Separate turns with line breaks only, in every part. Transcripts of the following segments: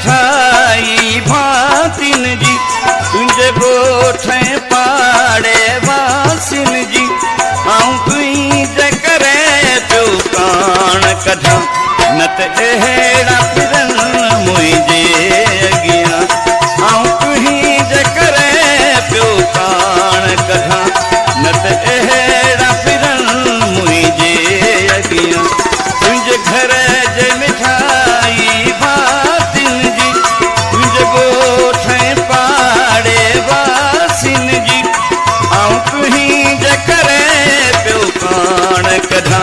मिठाई भातिन जी तुझे गोठे पाड़े वासिन जी आऊं तुई जे करे पियो कान कढा न त अहिड़ा फिरन मुंहिंजे अॻियां आऊं तुई जे करे पियो कान कढा न त अहिड़ा फिरन मुंहिंजे अॻियां तुंहिंजे घर जे मिठाई भातिन जी तुंहिंजे गोठे पाड़े वासिन जी आऊं तुही जे करे पियो कान कढा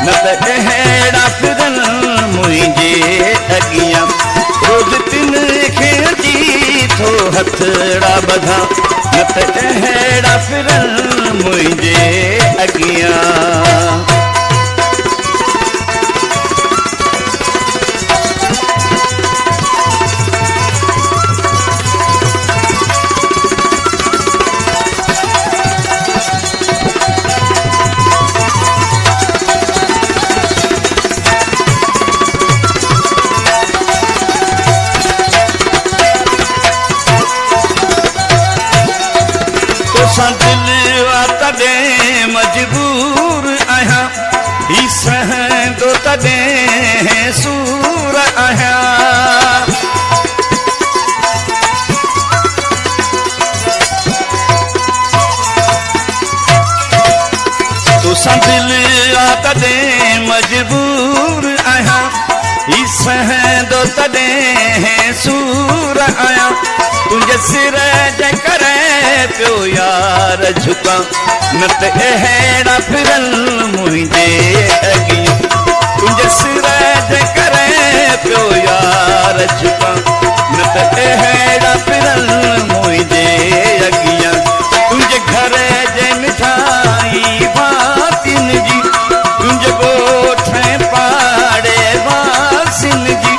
न त अहिड़ा फिरन मुंहिंजे अॻियां रोज़ तिन खे अची थो हथड़ा ॿधा न त अहिड़ा फिरन मुंहिंजे अॻियां तॾहिं मजबूर आहियां ही सहंदो तॾहिं सूर आहियां तोसां दिलि आहे तॾहिं मजबूर आहियां ही सहंदो तॾहिं सूर आहियां तुंहिंजे सिर जे करे पियो यार झुकां न त अहिड़ा फिरन मुंहिंजे अॻियां तुंहिंजे सिर जे करे पियो यार झुकां न त अहिड़ा फिरन मुंहिंजे अॻियां तुंहिंजे घर जे मिठाई भातिन जी तुंहिंजे गोठे पाड़े वासिन जी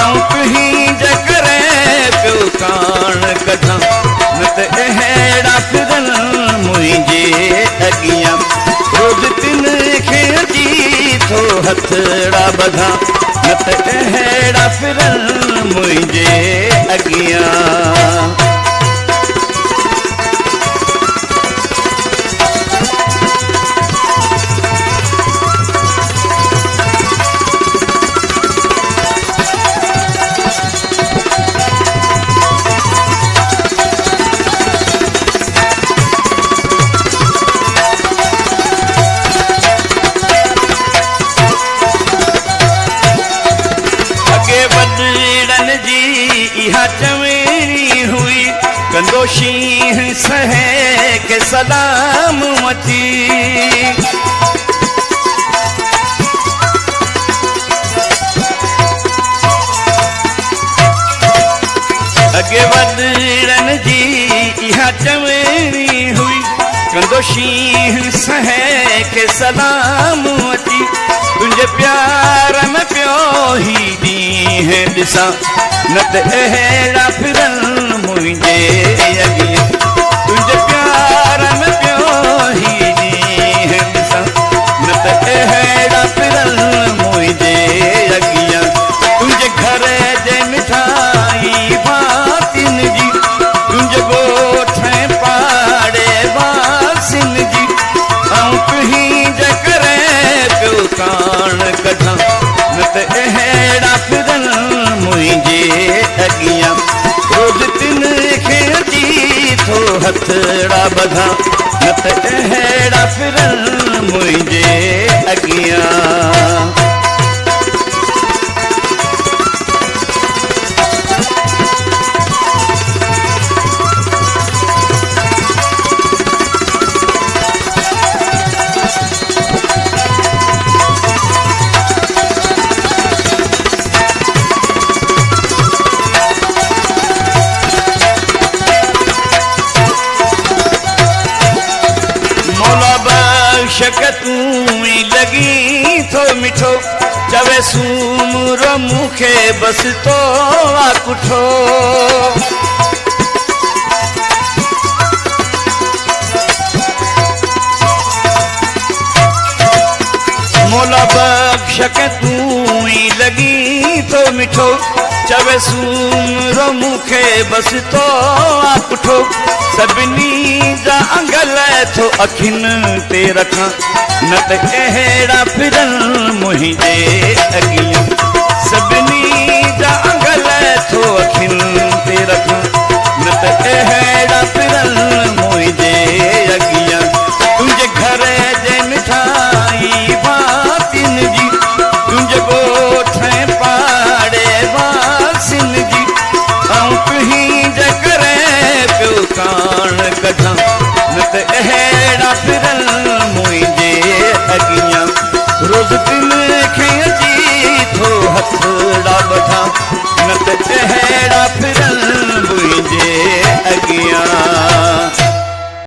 आऊं तुही जे करे पियो कान कढा न त अहिड़ा फिरन मुंहिंजे अॻियां रोज़ तिन खे अची थो हथड़ा ॿधा न त अहिड़ा फिरन मुंहिंजे अॻियां इहा चवेणी हुई कंदो शींह सहे के सलाम मची अॻे वॾड़नि जी इहा चवेणी हुई कंदो शींह सहे के सलाम मची तुंहिंजे प्यार में पियो ही ॾींहुं ॾिसां न त अहिड़ा फिरन मुंहिंजे अॻियां तुंहिंजे प्यार में पियो ही ॾींहुं ॾिसां न त अहिड़ा फिरन मुंहिंजे अॻियां तुंहिंजे घर जे मिठाई भातिन जी तुंहिंजे गोठे पाड़े वासिन जी आऊं तुही जे करे पियो कान कढा न त अहिड़ा फिरन मुंहिंजे अॻियां रोज़ तिन खे अची थो हथड़ा ॿधा न त अहिड़ा फिरन मुंहिंजे अॻियां शक तूं ई लॻी थो मिठो चवे सूमर मूंखे बसि तो आ कुठो मोला बख़्श के तूं ई लगी थो मिठो चवे सूमरो मूंखे बस तो पुठो सभिनी जा अंगल थो अखियुनि ते रखां न त अहिड़ा फिरनि मुंहिंजे अॻियां सभिनी जा अंगल थो अखियुनि ते रखां न त अहिड़ा फिरनि मुंहिंजे अॻियां तुंहिंजे घर जे मिठाई भातियुनि जी तुंहिंजे ॻोठ पाड़े वासिन जी ऐं तुंहिंजे करे पियो कान कढां न त अहिड़ा फिरनि मुंहिंजे अॻियां रोज़ दिन खे अची थो हथड़ा ॿधां न त अहिड़ा फिरनि मुंहिंजे अॻियां